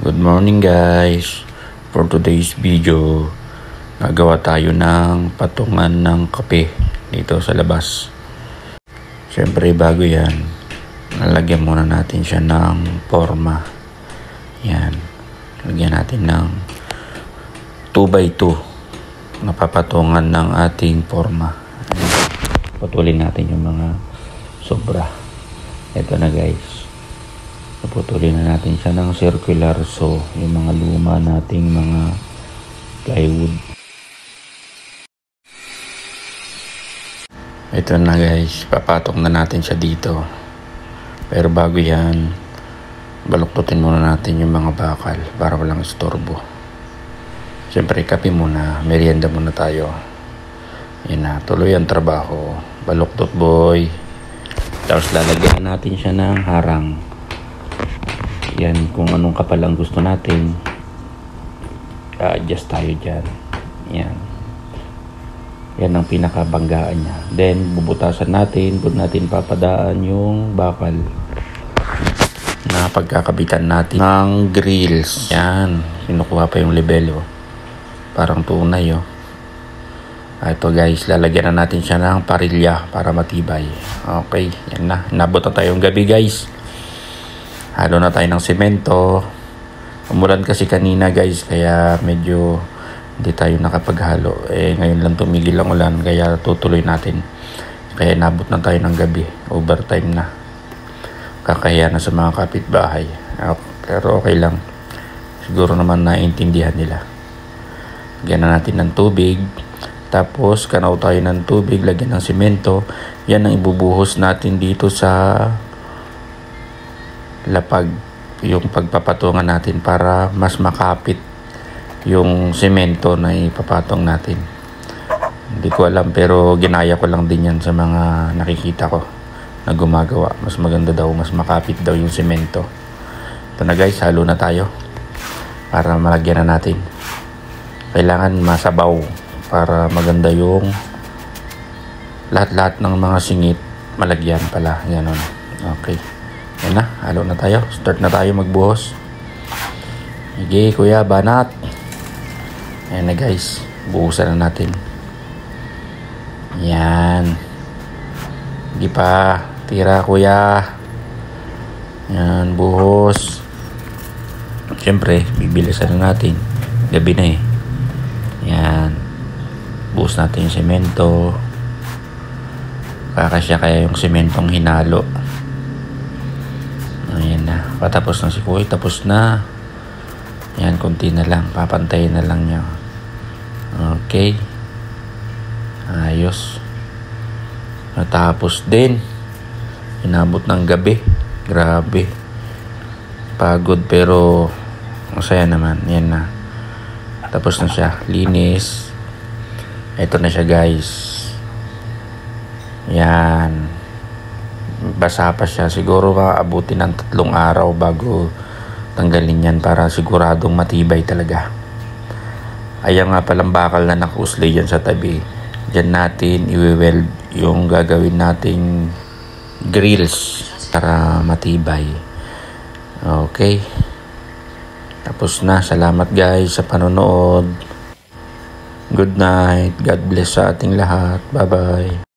Good morning guys. For today's video, nagawa tayo ng patungan ng kape dito sa labas. Siyempre bago yan, nalagyan muna natin siya ng forma. Yan. Lagyan natin ng 2x2 na papatungan ng ating forma. Putulin natin yung mga sobra. Ito na guys. Puputulin na natin siya ng circular, so yung mga luma nating mga plywood. Ito na guys, papatong na natin siya dito. Pero bago yan, baluktutin muna natin yung mga bakal para walang istorbo. Siyempre kape muna, merienda muna tayo. Yan na, tuloy ang trabaho. Baluktot boy. Tapos lalagyan natin siya ng harang. Yan, kung anong kapal ang gusto natin, adjust tayo dyan. Yan ang pinakabanggaan niya. Then bubutasan natin, doon natin papadaan yung bakal na pagkakabitan natin ng grills. Yan, kinukuha pa yung lebelo, parang tunay. Ito guys, lalagyan na natin siya ng parilya para matibay. Okay, yan na, nabot na tayong gabi guys. Halo na tayo ng semento. Umulan kasi kanina guys, kaya medyo hindi tayo nakapaghalo. Ngayon lang tumigil ang ulan, kaya tutuloy natin. Kaya nabot na tayo ng gabi. Overtime na. Kakahiya na sa mga kapitbahay. Pero okay lang. Siguro naman naiintindihan nila. Lagyan na natin ng tubig. Tapos kanaw tayo ng tubig, lagyan ng semento. Yan ang ibubuhos natin dito sa lapag, yung pagpapatungan natin para mas makapit yung semento na ipapatong natin. Hindi ko alam, pero ginaya ko lang din yan sa mga nakikita ko na gumagawa. Mas maganda daw, mas makapit daw yung semento. Ito na guys, halo na tayo para malagyan na natin. Kailangan masabaw para maganda yung lahat-lahat ng mga singit malagyan pala. Ganon. Okay. Yan na, halo na tayo. Start na tayo magbuhos. Sige, kuya, banat. Ayan na guys, buhusan na natin. Yan. Sige pa, tira kuya. Yan, buhos. Siyempre, bibilisan na natin. Gabi na eh. Yan. Buhos natin yung semento. Kakasya kaya yung sementong hinalo. Ayan na, patapos na si kuya, tapos na. Yan, konti na lang, papantayin na lang niya. Okay, ayos. Natapos din. Inabot ng gabi. Grabe, pagod pero masaya naman. Yan na, tapos na siya, linis. Ito na siya guys. Yan, basa pa siya. Siguro maabuti ng 3 araw bago tanggalin yan para siguradong matibay talaga. Ayan nga palang bakal na nakausli yan sa tabi. Diyan natin i-weld yung gagawin nating grills para matibay. Okay, tapos na. Salamat guys sa panonood. Good night. God bless sa ating lahat. Bye bye.